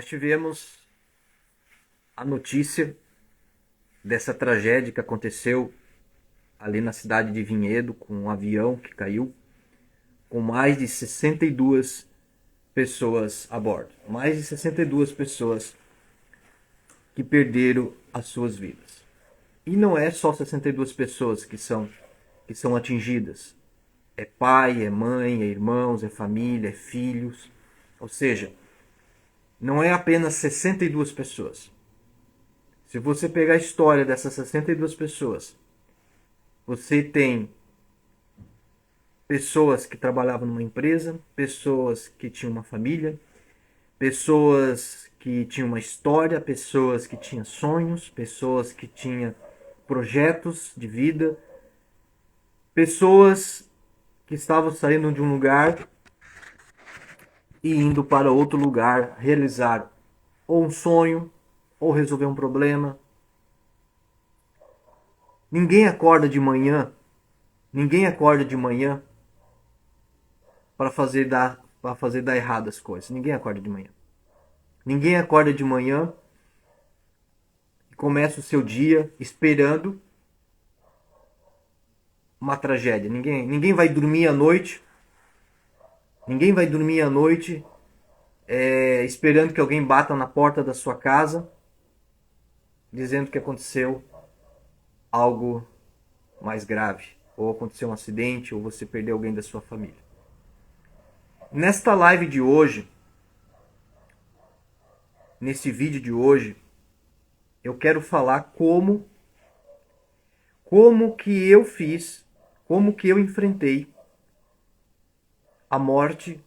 Nós tivemos a notícia dessa tragédia que aconteceu ali na cidade de Vinhedo, com um avião que caiu, com mais de 62 pessoas a bordo. Mais de 62 pessoas que perderam as suas vidas. E não é só 62 pessoas que são atingidas. É pai, é mãe, é irmãos, é família, é filhos. Ou seja, não é apenas 62 pessoas. Se você pegar a história dessas 62 pessoas, você tem pessoas que trabalhavam numa empresa, pessoas que tinham uma família, pessoas que tinham uma história, pessoas que tinham sonhos, pessoas que tinham projetos de vida, pessoas que estavam saindo de um lugar e indo para outro lugar realizar ou um sonho ou resolver um problema. Ninguém acorda de manhã para fazer dar errado as coisas. Ninguém acorda de manhã. Ninguém acorda de manhã e começa o seu dia esperando uma tragédia. Ninguém vai dormir à noite. Ninguém vai dormir à noite esperando que alguém bata na porta da sua casa dizendo que aconteceu algo mais grave, ou aconteceu um acidente, ou você perdeu alguém da sua família. Nesta live de hoje, nesse vídeo de hoje, eu quero falar como que eu fiz, como que eu enfrentei a morte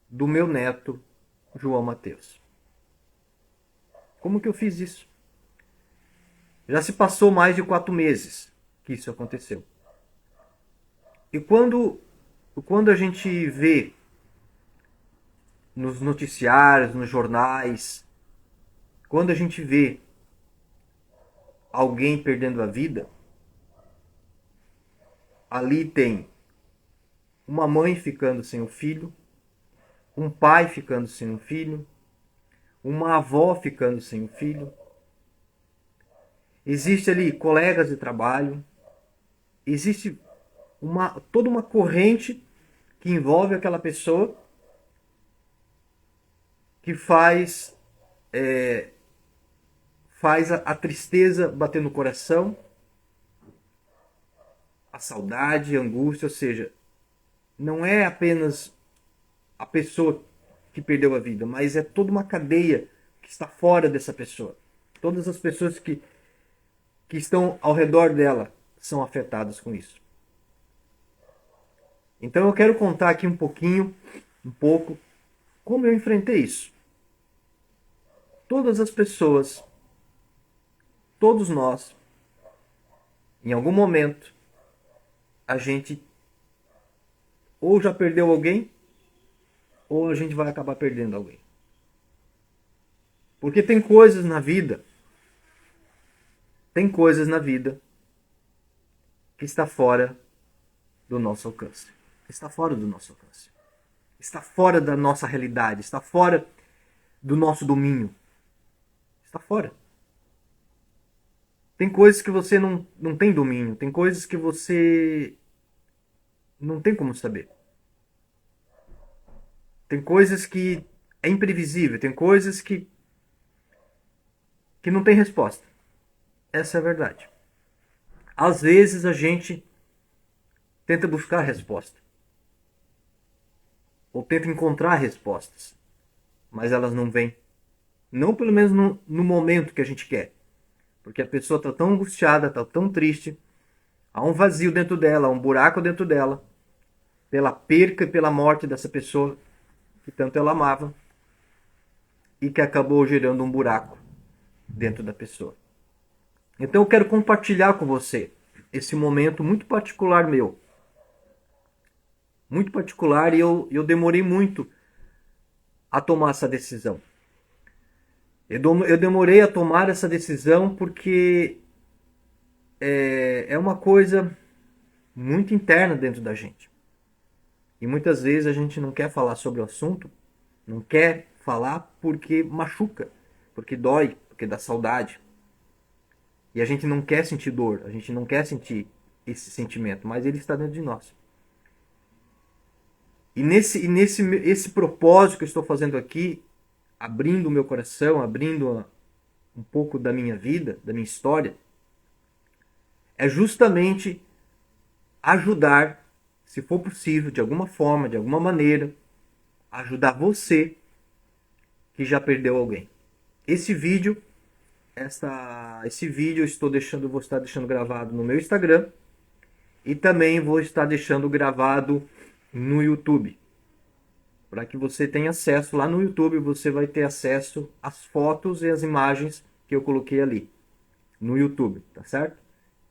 do meu neto, João Mateus. Como que eu fiz isso? Já se passou mais de 4 meses que isso aconteceu. E quando a gente vê nos noticiários, nos jornais, quando a gente vê alguém perdendo a vida, ali tem uma mãe ficando sem o filho, um pai ficando sem o filho, uma avó ficando sem o filho. Existe ali colegas de trabalho, existe toda uma corrente que envolve aquela pessoa que faz a tristeza bater no coração, a saudade, a angústia, ou seja, não é apenas a pessoa que perdeu a vida, mas é toda uma cadeia que está fora dessa pessoa. Todas as pessoas que estão ao redor dela são afetadas com isso. Então eu quero contar aqui um pouco, como eu enfrentei isso. Todas as pessoas, todos nós, em algum momento, a gente ou já perdeu alguém, ou a gente vai acabar perdendo alguém. Porque tem coisas na vida que está fora do nosso alcance. Está fora do nosso alcance. Está fora da nossa realidade, está fora do nosso domínio. Está fora. Tem coisas que você não tem domínio, tem coisas que você não tem como saber. Tem coisas que é imprevisível, tem coisas que não tem resposta. Essa é a verdade. Às vezes a gente tenta buscar resposta. Ou tenta encontrar respostas. Mas elas não vêm. Não pelo menos no momento que a gente quer. Porque a pessoa está tão angustiada, está tão triste. Há um vazio dentro dela, há um buraco dentro dela. Pela perca e pela morte dessa pessoa que tanto ela amava. E que acabou gerando um buraco dentro da pessoa. Então eu quero compartilhar com você esse momento muito particular meu. Muito particular, e eu demorei muito a tomar essa decisão. Eu demorei a tomar essa decisão porque é uma coisa muito interna dentro da gente. E muitas vezes a gente não quer falar sobre o assunto, não quer falar porque machuca, porque dói, porque dá saudade. E a gente não quer sentir dor, a gente não quer sentir esse sentimento, mas ele está dentro de nós. E esse propósito que eu estou fazendo aqui, abrindo o meu coração, abrindo um pouco da minha vida, da minha história, é justamente ajudar, se for possível, de alguma forma, de alguma maneira, ajudar você que já perdeu alguém. Esse vídeo vou estar deixando gravado no meu Instagram e também vou estar deixando gravado no YouTube. Para que você tenha acesso lá no YouTube, você vai ter acesso às fotos e às imagens que eu coloquei ali no YouTube, tá certo?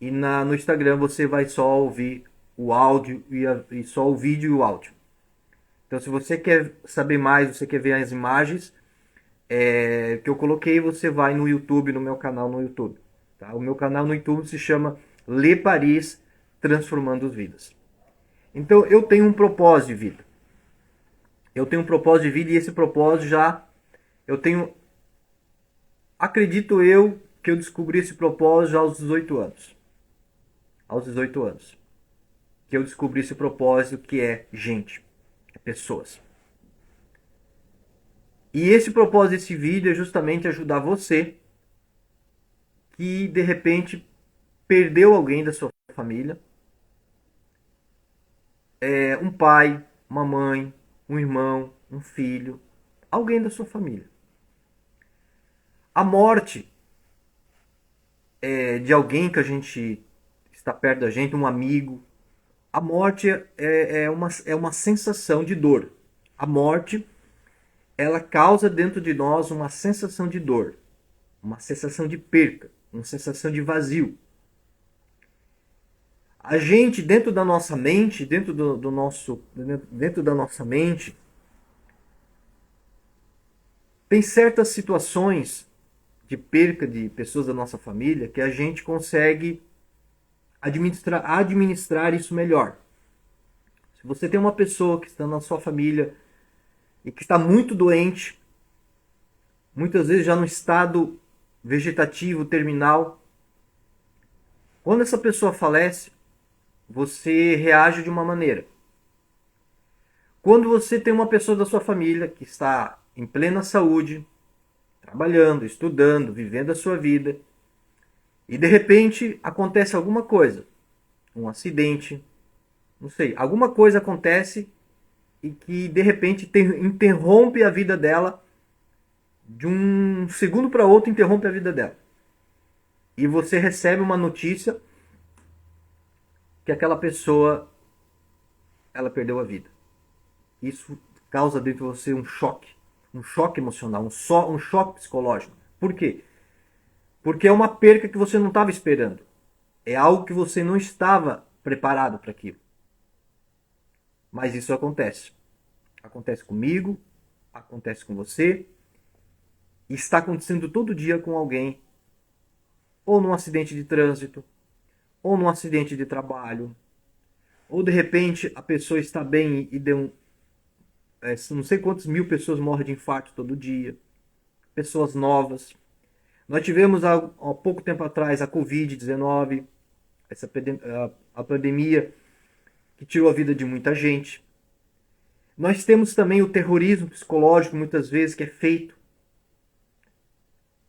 E no Instagram você vai só ouvir o áudio e só o vídeo e o áudio. Então, se você quer saber mais, você quer ver as imagens que eu coloquei, você vai no YouTube, no meu canal no YouTube. Tá? O meu canal no YouTube se chama Le Paris Transformando Vidas. Então, eu tenho um propósito de vida. Eu tenho um propósito de vida e esse propósito eu tenho, acredito eu, que eu descobri esse propósito já aos 18 anos. Aos 18 anos. Que eu descobri esse propósito que é gente, é pessoas. E esse propósito desse vídeo é justamente ajudar você que de repente perdeu alguém da sua família, um pai, uma mãe, um irmão, um filho, alguém da sua família. A morte de alguém que a gente está perto da gente, um amigo. A morte é uma sensação de dor. A morte, ela causa dentro de nós uma sensação de dor, uma sensação de perca, uma sensação de vazio. A gente, dentro da nossa mente, dentro da nossa mente, tem certas situações de perca de pessoas da nossa família que a gente consegue administrar isso melhor. Se você tem uma pessoa que está na sua família e que está muito doente, muitas vezes já no estado vegetativo terminal, quando essa pessoa falece, você reage de uma maneira. Quando você tem uma pessoa da sua família que está em plena saúde, trabalhando, estudando, vivendo a sua vida, e de repente acontece alguma coisa, um acidente, não sei, alguma coisa acontece e que de repente interrompe a vida dela, de um segundo para outro interrompe a vida dela. E você recebe uma notícia que aquela pessoa, ela perdeu a vida. Isso causa dentro de você um choque emocional, um choque psicológico. Por quê? Porque é uma perca que você não estava esperando. É algo que você não estava preparado para aquilo. Mas isso acontece. Acontece comigo, acontece com você, e está acontecendo todo dia com alguém, ou num acidente de trânsito, ou num acidente de trabalho, ou de repente a pessoa está bem e deu não sei quantas mil pessoas morrem de infarto todo dia, pessoas novas. Nós tivemos há pouco tempo atrás a Covid-19, a pandemia que tirou a vida de muita gente. Nós temos também o terrorismo psicológico, muitas vezes, que é feito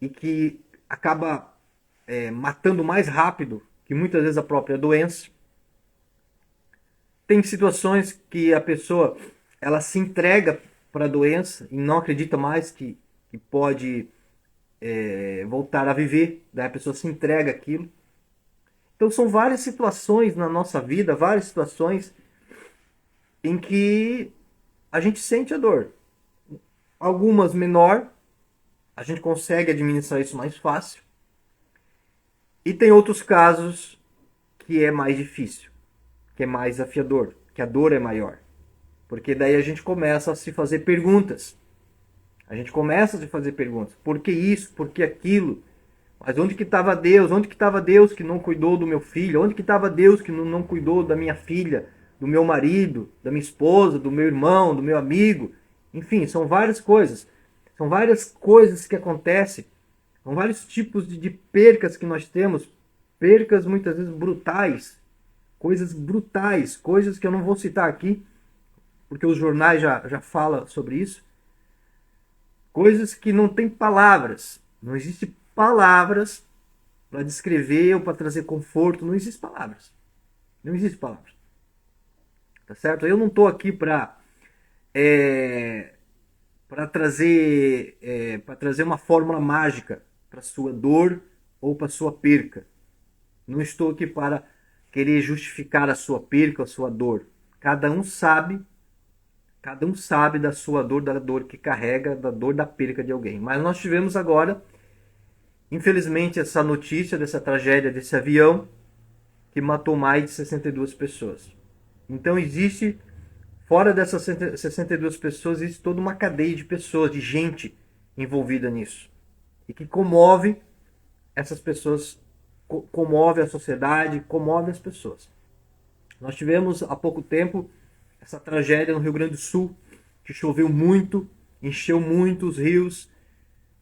e que acaba matando mais rápido que muitas vezes a própria doença. Tem situações que a pessoa ela se entrega para a doença e não acredita mais que pode voltar a viver. Daí a pessoa se entrega àquilo. Então são várias situações na nossa vida, várias situações em que a gente sente a dor. Algumas menor, a gente consegue administrar isso mais fácil. E tem outros casos que é mais difícil, que é mais desafiador, que a dor é maior. Porque daí a gente começa a se fazer perguntas. A gente começa a se fazer perguntas. Por que isso? Por que aquilo? Mas onde que estava Deus? Onde que estava Deus que não cuidou do meu filho? Onde que estava Deus que não cuidou da minha filha, do meu marido, da minha esposa, do meu irmão, do meu amigo? Enfim, são várias coisas. São várias coisas que acontecem, são vários tipos de percas que nós temos, percas muitas vezes brutais, coisas que eu não vou citar aqui, porque os jornais já falam sobre isso, coisas que não tem palavras, não existem palavras para descrever ou para trazer conforto, não existem palavras, não existem palavras, tá certo? Eu não estou aqui para trazer uma fórmula mágica para sua dor ou para sua perca. Não estou aqui para querer justificar a sua perca, a sua dor. Cada um sabe da sua dor, da dor que carrega, da dor da perca de alguém. Mas nós tivemos agora, infelizmente, essa notícia dessa tragédia desse avião que matou mais de 62 pessoas. Então existe, fora dessas 62 pessoas, existe toda uma cadeia de pessoas, de gente envolvida nisso. E que comove essas pessoas, comove a sociedade, comove as pessoas. Nós tivemos há pouco tempo essa tragédia no Rio Grande do Sul, que choveu muito, encheu muito os rios,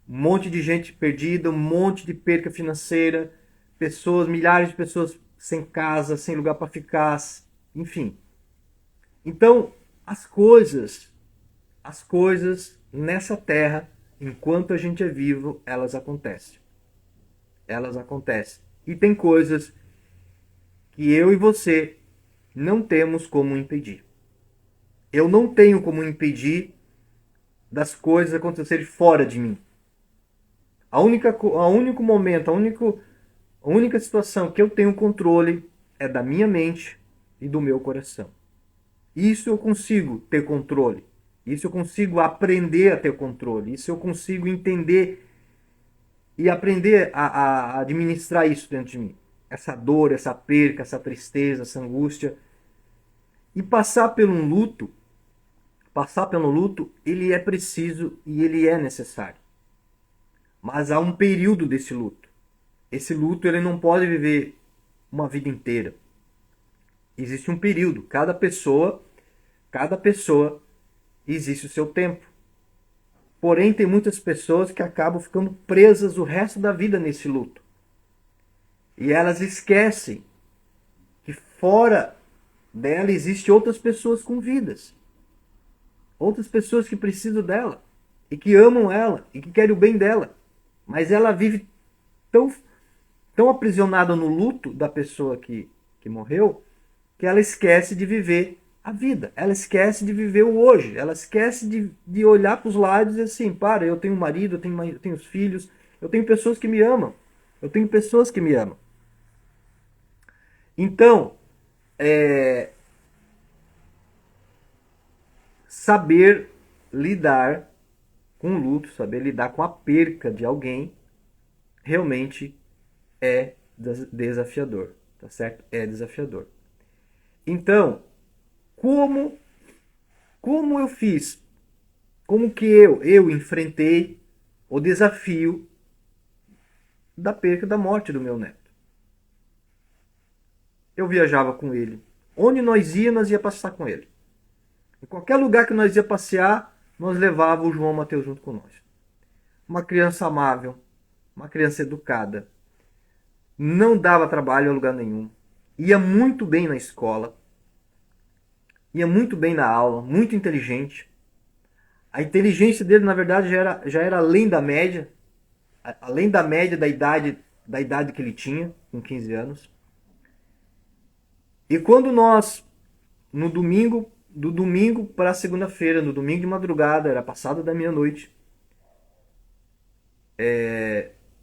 um monte de gente perdida, um monte de perca financeira, pessoas, milhares de pessoas sem casa, sem lugar para ficar, enfim. Então, as coisas nessa terra, enquanto a gente é vivo, elas acontecem. Elas acontecem. E tem coisas que eu e você não temos como impedir. Eu não tenho como impedir das coisas acontecerem fora de mim. A única situação que eu tenho controle é da minha mente e do meu coração. Isso eu consigo ter controle. Isso eu consigo aprender a ter controle. Isso eu consigo entender e aprender a administrar isso dentro de mim. Essa dor, essa perca, essa tristeza, essa angústia. E passar pelo luto, ele é preciso e ele é necessário. Mas há um período desse luto. Esse luto ele não pode viver uma vida inteira. Existe um período. Cada pessoa existe o seu tempo. Porém, tem muitas pessoas que acabam ficando presas o resto da vida nesse luto. E elas esquecem que fora dela existem outras pessoas com vidas. Outras pessoas que precisam dela. E que amam ela. E que querem o bem dela. Mas ela vive tão aprisionada no luto da pessoa que morreu, que ela esquece de viver a vida. Ela esquece de viver o hoje. Ela esquece de olhar para os lados e dizer assim, eu tenho um marido, eu tenho filhos, eu tenho pessoas que me amam. Eu tenho pessoas que me amam. Então, saber lidar com o luto, saber lidar com a perca de alguém, realmente é desafiador, tá certo? É desafiador. Então, como eu fiz? Como que eu enfrentei o desafio da perca, da morte do meu neto? Eu viajava com ele. Onde nós ia passar com ele. Em qualquer lugar que nós ia passear, nós levava o João Mateus junto com nós. Uma criança amável, uma criança educada, não dava trabalho a lugar nenhum, ia muito bem na escola, ia muito bem na aula, muito inteligente. A inteligência dele, na verdade, já era além da média da idade que ele tinha, com 15 anos. E quando nós, do domingo para a segunda-feira, no domingo de madrugada, era passada da meia-noite,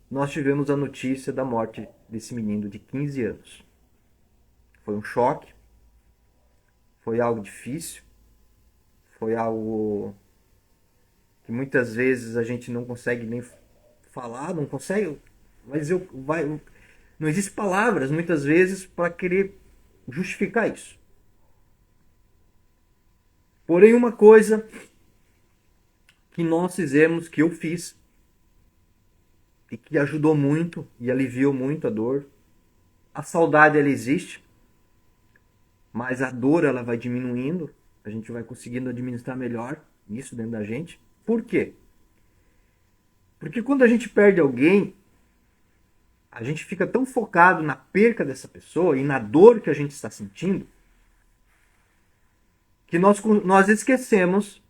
nós tivemos a notícia da morte desse menino de 15 anos. Foi um choque, foi algo difícil, foi algo que muitas vezes a gente não consegue nem falar, não consegue, não existem palavras muitas vezes para querer justificar isso. Porém, uma coisa que nós fizemos, que eu fiz, e que ajudou muito e aliviou muito a dor. A saudade ela existe, mas a dor ela vai diminuindo, a gente vai conseguindo administrar melhor isso dentro da gente. Por quê? Porque quando a gente perde alguém, a gente fica tão focado na perca dessa pessoa e na dor que a gente está sentindo, que nós esquecemos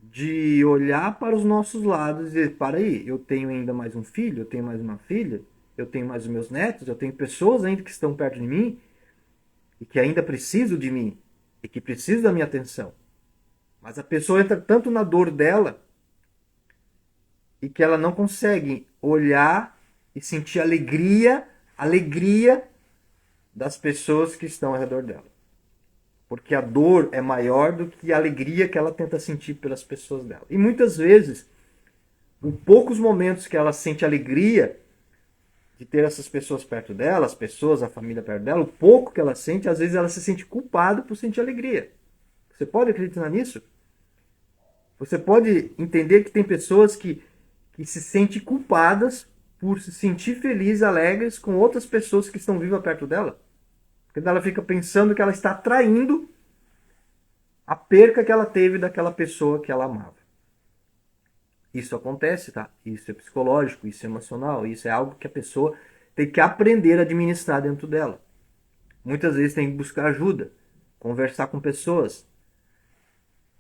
de olhar para os nossos lados e dizer, para aí, eu tenho ainda mais um filho, eu tenho mais uma filha, eu tenho mais os meus netos, eu tenho pessoas ainda que estão perto de mim e que ainda precisam de mim e que precisam da minha atenção. Mas a pessoa entra tanto na dor dela e que ela não consegue olhar e sentir alegria das pessoas que estão ao redor dela. Porque a dor é maior do que a alegria que ela tenta sentir pelas pessoas dela. E muitas vezes, em poucos momentos que ela sente alegria de ter essas pessoas perto dela, as pessoas, a família perto dela, o pouco que ela sente, às vezes ela se sente culpada por sentir alegria. Você pode acreditar nisso? Você pode entender que tem pessoas que se sentem culpadas por se sentir felizes, alegres com outras pessoas que estão vivas perto dela? Porque ela fica pensando que ela está traindo a perca que ela teve daquela pessoa que ela amava. Isso acontece, tá? Isso é psicológico, isso é emocional, isso é algo que a pessoa tem que aprender a administrar dentro dela. Muitas vezes tem que buscar ajuda, conversar com pessoas.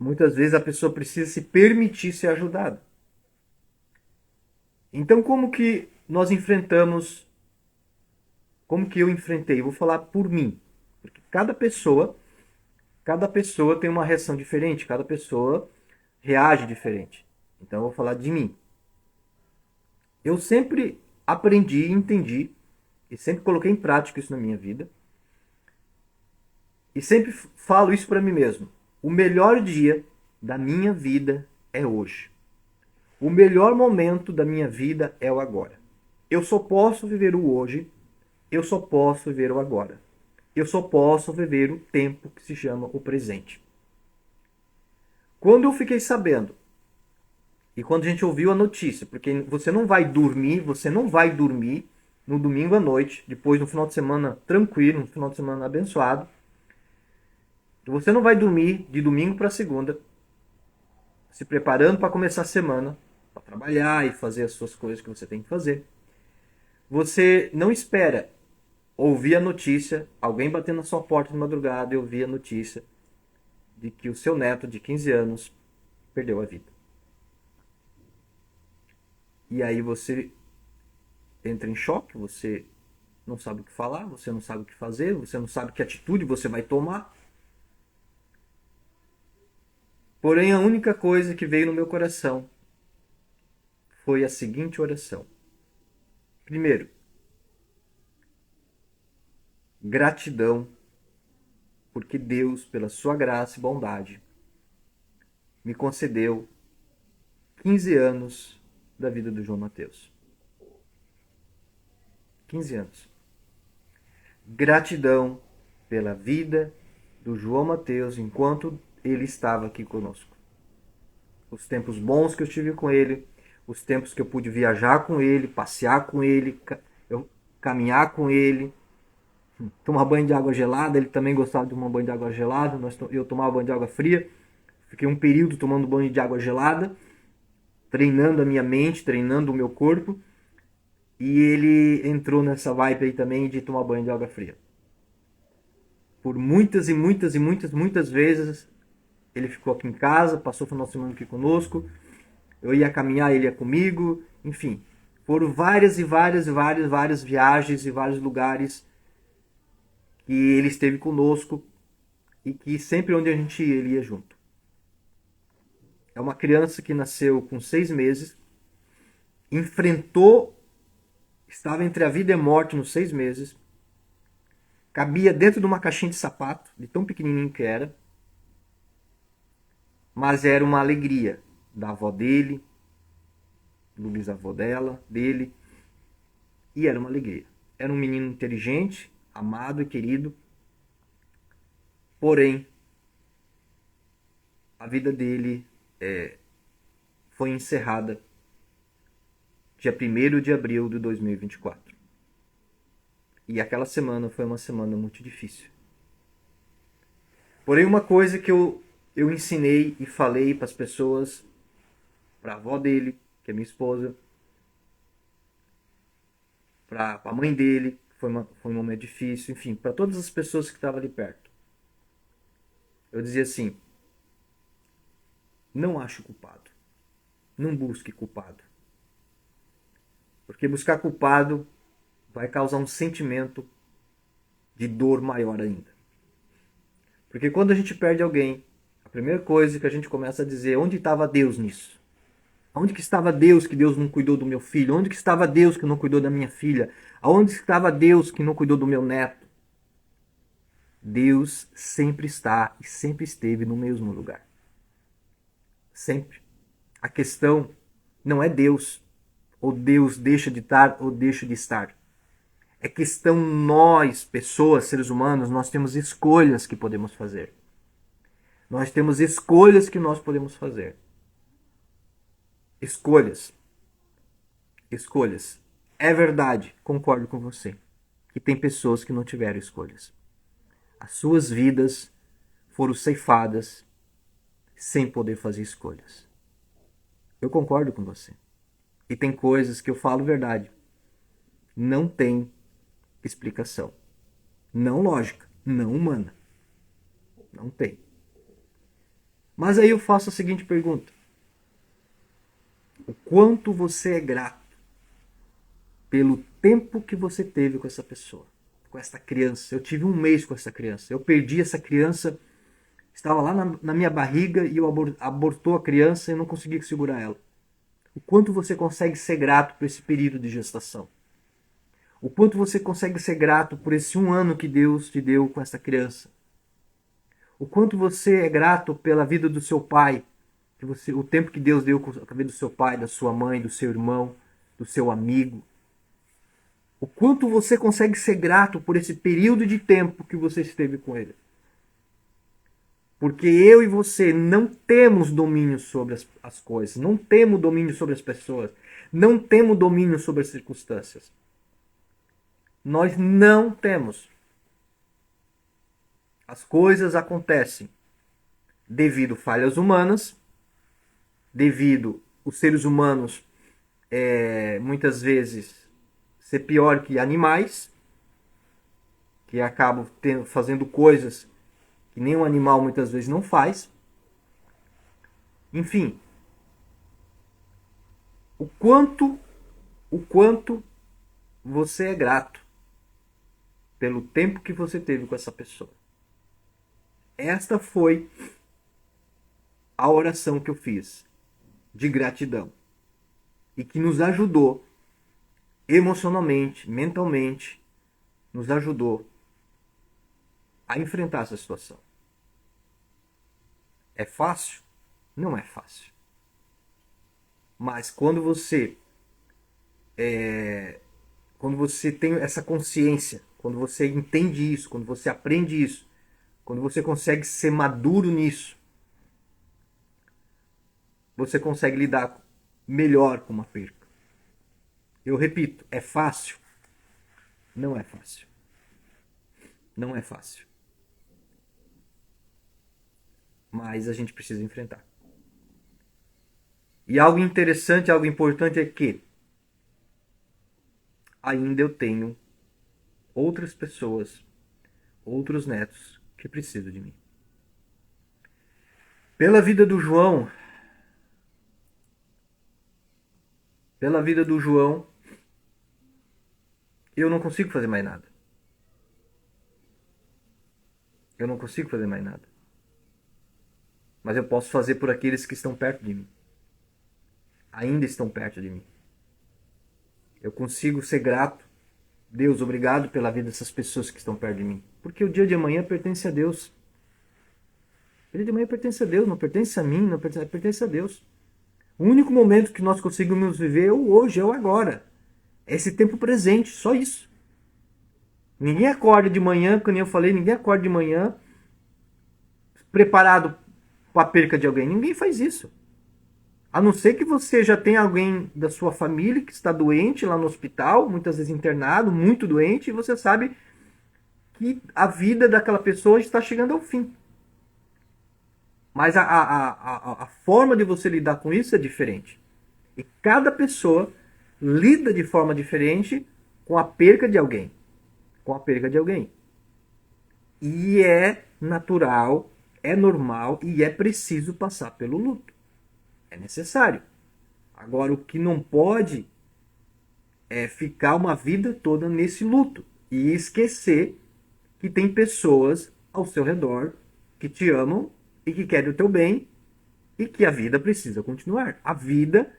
Muitas vezes a pessoa precisa se permitir ser ajudada. Então, como que nós enfrentamos, como que eu enfrentei? Eu vou falar por mim, porque cada pessoa tem uma reação diferente, cada pessoa reage diferente. Então eu vou falar de mim. Eu sempre aprendi, entendi e sempre coloquei em prática isso na minha vida. E sempre falo isso para mim mesmo. O melhor dia da minha vida é hoje. O melhor momento da minha vida é o agora. Eu só posso viver o hoje, eu só posso viver o agora. Eu só posso viver o tempo que se chama o presente. Quando eu fiquei sabendo, e quando a gente ouviu a notícia, porque você não vai dormir no domingo à noite, depois no final de semana tranquilo, no final de semana abençoado, você não vai dormir de domingo para segunda, se preparando para começar a semana, para trabalhar e fazer as suas coisas que você tem que fazer. Você não espera ouvir a notícia, alguém batendo na sua porta de madrugada e ouvir a notícia de que o seu neto de 15 anos perdeu a vida. E aí você entra em choque, você não sabe o que falar, você não sabe o que fazer, você não sabe que atitude você vai tomar. Porém, a única coisa que veio no meu coração foi a seguinte oração. Primeiro, gratidão, porque Deus, pela sua graça e bondade, me concedeu 15 anos da vida do João Mateus. 15 anos. Gratidão pela vida do João Mateus enquanto ele estava aqui conosco. Os tempos bons que eu tive com ele, os tempos que eu pude viajar com ele, passear com ele, eu caminhar com ele, tomar banho de água gelada. Ele também gostava de tomar banho de água gelada, eu tomava banho de água fria. Fiquei um período tomando banho de água gelada, treinando a minha mente, treinando o meu corpo. E ele entrou nessa vibe aí também de tomar banho de água fria. Por muitas vezes ele ficou aqui em casa, passou o final de semana aqui conosco. Eu ia caminhar, ele ia comigo. Enfim, foram várias viagens e vários lugares que ele esteve conosco e que sempre onde a gente ia, ele ia junto. É uma criança que nasceu com 6 meses, estava entre a vida e a morte nos 6 meses, cabia dentro de uma caixinha de sapato, de tão pequenininho que era, mas era uma alegria da avó dele, do bisavô dele, e era uma alegria. Era um menino inteligente, amado e querido, porém, a vida dele foi encerrada dia 1º de abril de 2024. E aquela semana foi uma semana muito difícil. Porém, uma coisa que eu ensinei e falei para as pessoas, para a avó dele, que é minha esposa, para a mãe dele, que foi um momento difícil, enfim, para todas as pessoas que estavam ali perto. Eu dizia assim: não ache culpado, não busque culpado, porque buscar culpado vai causar um sentimento de dor maior ainda. Porque quando a gente perde alguém, a primeira coisa que a gente começa a dizer: onde estava Deus nisso? Onde que estava Deus que Deus não cuidou do meu filho? Onde que estava Deus que não cuidou da minha filha? Aonde estava Deus que não cuidou do meu neto? Deus sempre está e sempre esteve no mesmo lugar. Sempre. A questão não é Deus, ou Deus deixa de estar ou deixa de estar. É questão nós, pessoas, seres humanos, nós temos escolhas que podemos fazer. Nós temos escolhas que nós podemos fazer. Escolhas. Escolhas. É verdade, concordo com você, que tem pessoas que não tiveram escolhas. As suas vidas foram ceifadas sem poder fazer escolhas. Eu concordo com você. E tem coisas que eu falo verdade. Não tem explicação. Não lógica, não humana. Não tem. Mas aí eu faço a seguinte pergunta: o quanto você é grato pelo tempo que você teve com essa pessoa, com essa criança? Eu tive 1 mês com essa criança. Eu perdi essa criança, estava lá na minha barriga e eu abortou a criança e não consegui segurar ela. O quanto você consegue ser grato por esse período de gestação? O quanto você consegue ser grato por esse 1 ano que Deus te deu com essa criança? O quanto você é grato pela vida do seu pai, o tempo que Deus deu com a vida do seu pai, da sua mãe, do seu irmão, do seu amigo? O quanto você consegue ser grato por esse período de tempo que você esteve com ele? Porque eu e você não temos domínio sobre as coisas, não temos domínio sobre as pessoas, não temos domínio sobre as circunstâncias. Nós não temos. As coisas acontecem devido a falhas humanas, devido os seres humanos muitas vezes ser pior que animais, que acabam fazendo coisas que nenhum animal muitas vezes não faz. Enfim, o quanto você é grato pelo tempo que você teve com essa pessoa. Esta foi a oração que eu fiz de gratidão e que nos ajudou emocionalmente, mentalmente, nos ajudou a enfrentar essa situação. É fácil? Não é fácil. Mas quando você tem essa consciência, quando você entende isso, quando você aprende isso, quando você consegue ser maduro nisso, você consegue lidar melhor com uma perca. Eu repito, é fácil? Não é fácil. Não é fácil. Mas a gente precisa enfrentar. E algo interessante, algo importante é que ainda eu tenho outras pessoas, outros netos que precisam de mim. Pela vida do João, eu não consigo fazer mais nada. Eu não consigo fazer mais nada. Mas eu posso fazer por aqueles que estão perto de mim. Ainda estão perto de mim. Eu consigo ser grato. Deus, obrigado pela vida dessas pessoas que estão perto de mim. Porque o dia de amanhã pertence a Deus. O dia de amanhã pertence a Deus, não pertence a mim, não pertence a Deus. O único momento que nós conseguimos viver é o hoje, é o agora. É esse tempo presente, só isso. Ninguém acorda de manhã, como eu falei, ninguém acorda de manhã preparado para a perca de alguém. Ninguém faz isso. A não ser que você já tenha alguém da sua família que está doente lá no hospital, muitas vezes internado, muito doente, e você sabe que a vida daquela pessoa está chegando ao fim. Mas a forma de você lidar com isso é diferente. E cada pessoa lida de forma diferente com a perca de alguém. Com a perca de alguém. E é natural, é normal e é preciso passar pelo luto. É necessário. Agora, o que não pode é ficar uma vida toda nesse luto e esquecer que tem pessoas ao seu redor que te amam e que querem o teu bem e que a vida precisa continuar. A vida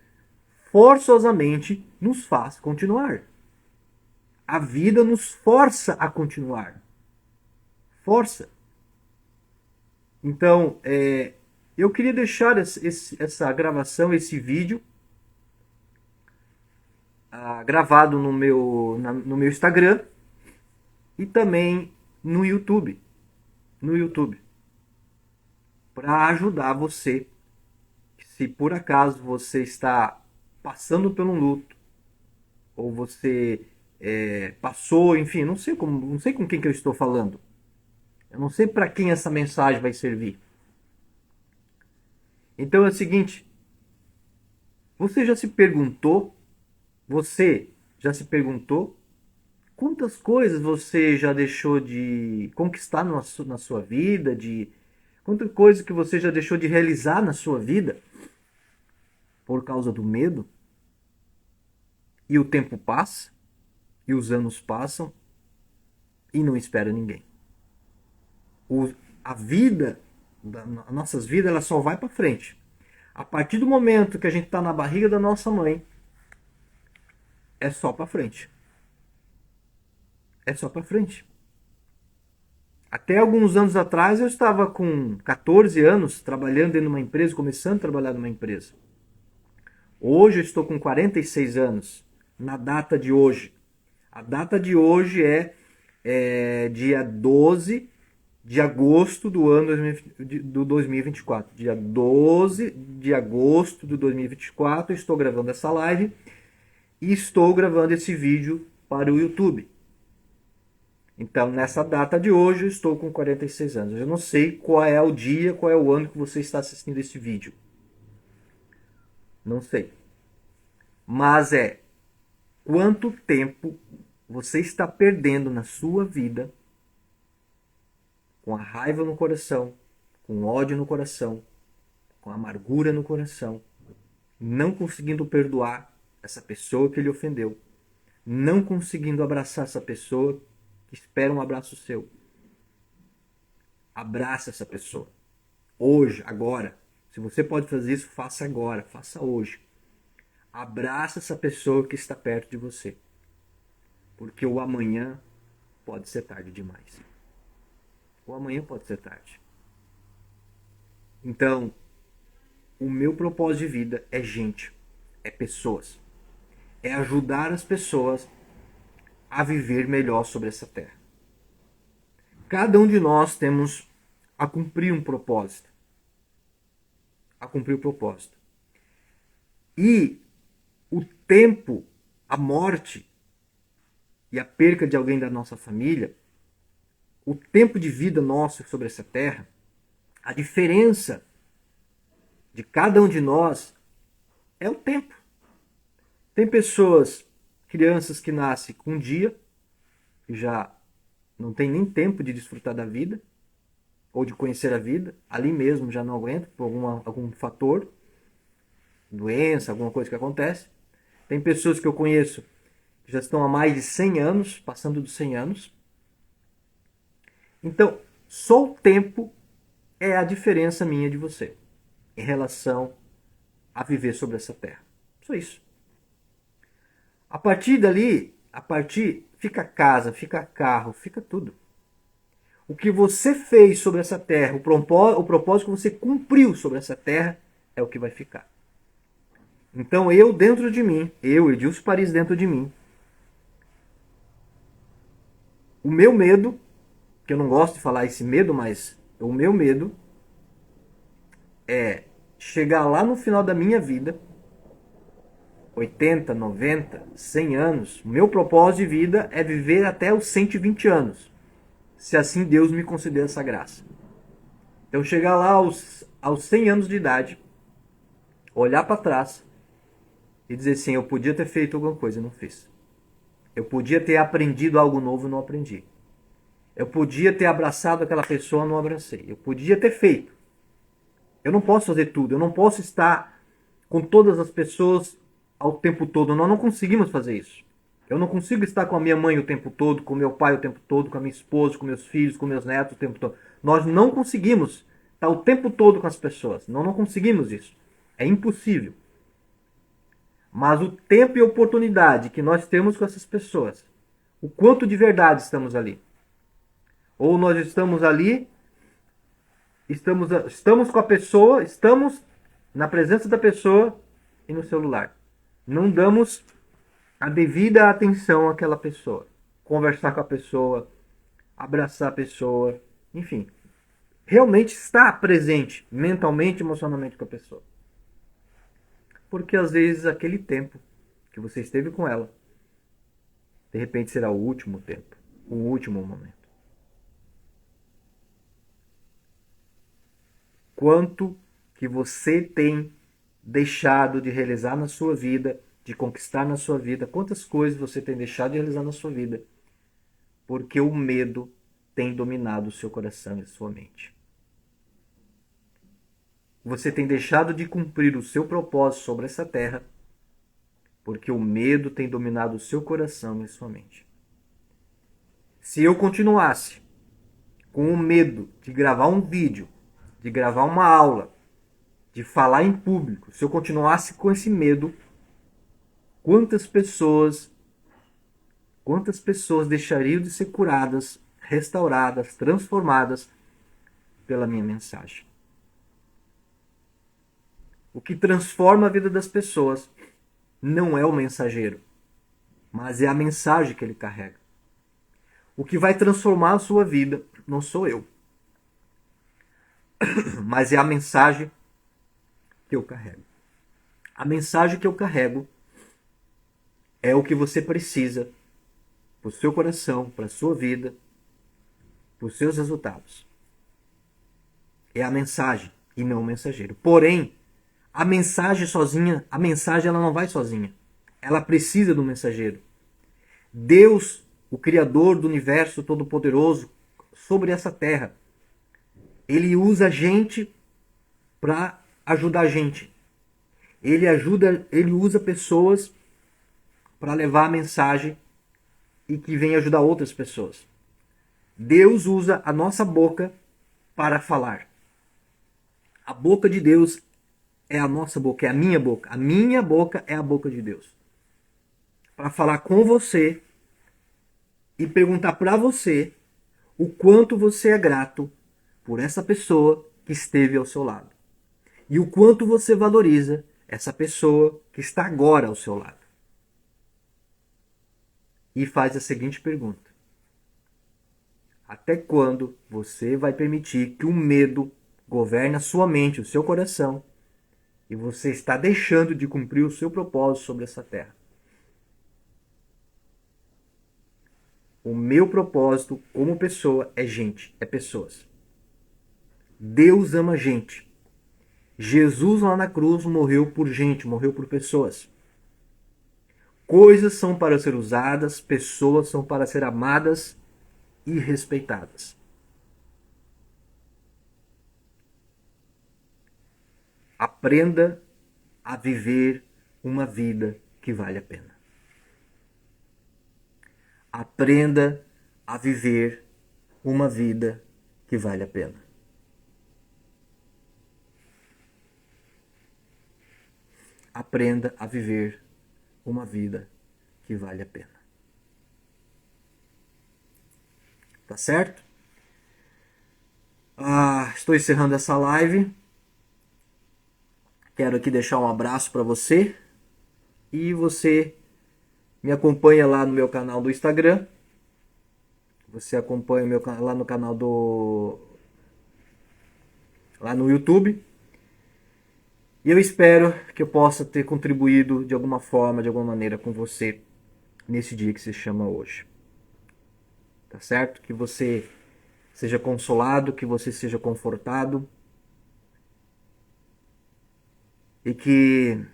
forçosamente nos faz continuar. A vida nos força a continuar. Força. Então, eu queria deixar essa gravação, esse vídeo, gravado no meu Instagram e também no YouTube. No YouTube. Para ajudar você, se por acaso você está passando por um luto, ou você passou, enfim, não sei com quem que eu estou falando. Eu não sei para quem essa mensagem vai servir. Então é o seguinte, você já se perguntou quantas coisas você já deixou de conquistar na sua vida, quanta coisa que você já deixou de realizar na sua vida por causa do medo? E o tempo passa, e os anos passam, e não espera ninguém. A vida, as nossas vidas, ela só vai para frente. A partir do momento que a gente está na barriga da nossa mãe, é só para frente. É só para frente. Até alguns anos atrás eu estava com 14 anos trabalhando em uma empresa, começando a trabalhar numa empresa. Hoje eu estou com 46 anos, na data de hoje. A data de hoje é dia 12 de agosto do ano do 2024. Dia 12 de agosto do 2024, eu estou gravando essa live e estou gravando esse vídeo para o YouTube. Então, nessa data de hoje, eu estou com 46 anos. Eu não sei qual é o dia, qual é o ano que você está assistindo esse vídeo. Não sei. Mas quanto tempo você está perdendo na sua vida com a raiva no coração, com ódio no coração, com amargura no coração, não conseguindo perdoar essa pessoa que lhe ofendeu, não conseguindo abraçar essa pessoa que espera um abraço seu. Abraça essa pessoa. Hoje, agora. Se você pode fazer isso, faça agora, faça hoje. Abraça essa pessoa que está perto de você. Porque o amanhã pode ser tarde demais. O amanhã pode ser tarde. Então, o meu propósito de vida é gente, é pessoas. É ajudar as pessoas a viver melhor sobre essa terra. Cada um de nós temos a cumprir um propósito. A cumprir o propósito. E o tempo, a morte e a perca de alguém da nossa família, o tempo de vida nosso sobre essa terra, a diferença de cada um de nós é o tempo. Tem pessoas, crianças que nascem com um dia, que já não tem nem tempo de desfrutar da vida, ou de conhecer a vida, ali mesmo já não aguenta por algum fator, doença, alguma coisa que acontece. Tem pessoas que eu conheço que já estão há mais de 100 anos, passando dos 100 anos. Então, só o tempo é a diferença minha de você em relação a viver sobre essa terra. Só isso. A partir dali, fica casa, fica carro, fica tudo. O que você fez sobre essa terra, o propósito que você cumpriu sobre essa terra, é o que vai ficar. Então dentro de mim, Edilson Paris dentro de mim, o meu medo, que eu não gosto de falar esse medo, mas o meu medo é chegar lá no final da minha vida, 80, 90, 100 anos, o meu propósito de vida é viver até os 120 anos, se assim Deus me conceder essa graça. Então chegar lá aos 100 anos de idade, olhar para trás e dizer assim, eu podia ter feito alguma coisa e não fiz. Eu podia ter aprendido algo novo e não aprendi. Eu podia ter abraçado aquela pessoa e não abracei. Eu podia ter feito. Eu não posso fazer tudo. Eu não posso estar com todas as pessoas ao tempo todo. Nós não conseguimos fazer isso. Eu não consigo estar com a minha mãe o tempo todo, com meu pai o tempo todo, com a minha esposa, com meus filhos, com meus netos o tempo todo. Nós não conseguimos estar o tempo todo com as pessoas. Nós não conseguimos isso. É impossível. Mas o tempo e oportunidade que nós temos com essas pessoas, o quanto de verdade estamos ali. Ou nós estamos ali, estamos com a pessoa, estamos na presença da pessoa e no celular. Não damos a devida atenção àquela pessoa. Conversar com a pessoa, abraçar a pessoa, enfim. Realmente estar presente mentalmente, emocionalmente com a pessoa. Porque às vezes aquele tempo que você esteve com ela, de repente será o último tempo, o último momento. Quanto que você tem deixado de realizar na sua vida, de conquistar na sua vida, quantas coisas você tem deixado de realizar na sua vida, porque o medo tem dominado o seu coração e a sua mente. Você tem deixado de cumprir o seu propósito sobre essa terra, porque o medo tem dominado o seu coração e a sua mente. Se eu continuasse com o medo de gravar um vídeo, de gravar uma aula, de falar em público, se eu continuasse com esse medo, quantas pessoas deixariam de ser curadas, restauradas, transformadas pela minha mensagem? O que transforma a vida das pessoas não é o mensageiro, mas é a mensagem que ele carrega. O que vai transformar a sua vida não sou eu, mas é a mensagem que eu carrego. A mensagem que eu carrego é o que você precisa para o seu coração, para a sua vida, para os seus resultados. É a mensagem e não o mensageiro. Porém, a mensagem sozinha, a mensagem ela não vai sozinha. Ela precisa do mensageiro. Deus, o Criador do universo todo-poderoso sobre essa terra, ele usa a gente para ajudar a gente. Ele usa pessoas para levar a mensagem e que vem ajudar outras pessoas. Deus usa a nossa boca para falar. A boca de Deus é a nossa boca, é a minha boca. A minha boca é a boca de Deus. Para falar com você e perguntar para você o quanto você é grato por essa pessoa que esteve ao seu lado. E o quanto você valoriza essa pessoa que está agora ao seu lado. E faz a seguinte pergunta: até quando você vai permitir que o medo governe a sua mente, o seu coração, e você está deixando de cumprir o seu propósito sobre essa terra? O meu propósito como pessoa é gente, é pessoas. Deus ama gente. Jesus lá na cruz morreu por gente, morreu por pessoas. Coisas são para ser usadas, pessoas são para ser amadas e respeitadas. Aprenda a viver uma vida que vale a pena. Aprenda a viver uma vida que vale a pena. Aprenda a viver uma vida que vale a pena. Tá certo? Estou encerrando essa live. Quero aqui deixar um abraço para você. E você me acompanha lá no meu canal do Instagram. Você acompanha o meu lá no canal lá no YouTube. E eu espero que eu possa ter contribuído de alguma forma, de alguma maneira com você nesse dia que se chama hoje. Tá certo? Que você seja consolado, que você seja confortado e que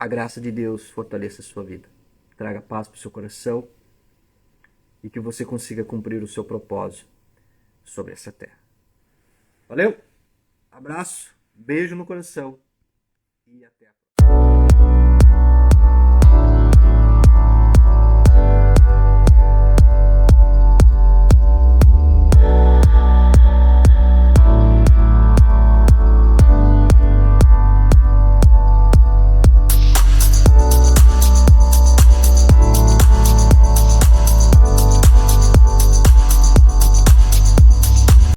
a graça de Deus fortaleça a sua vida, traga paz para o seu coração e que você consiga cumprir o seu propósito sobre essa terra. Valeu? Abraço, beijo no coração e até a próxima.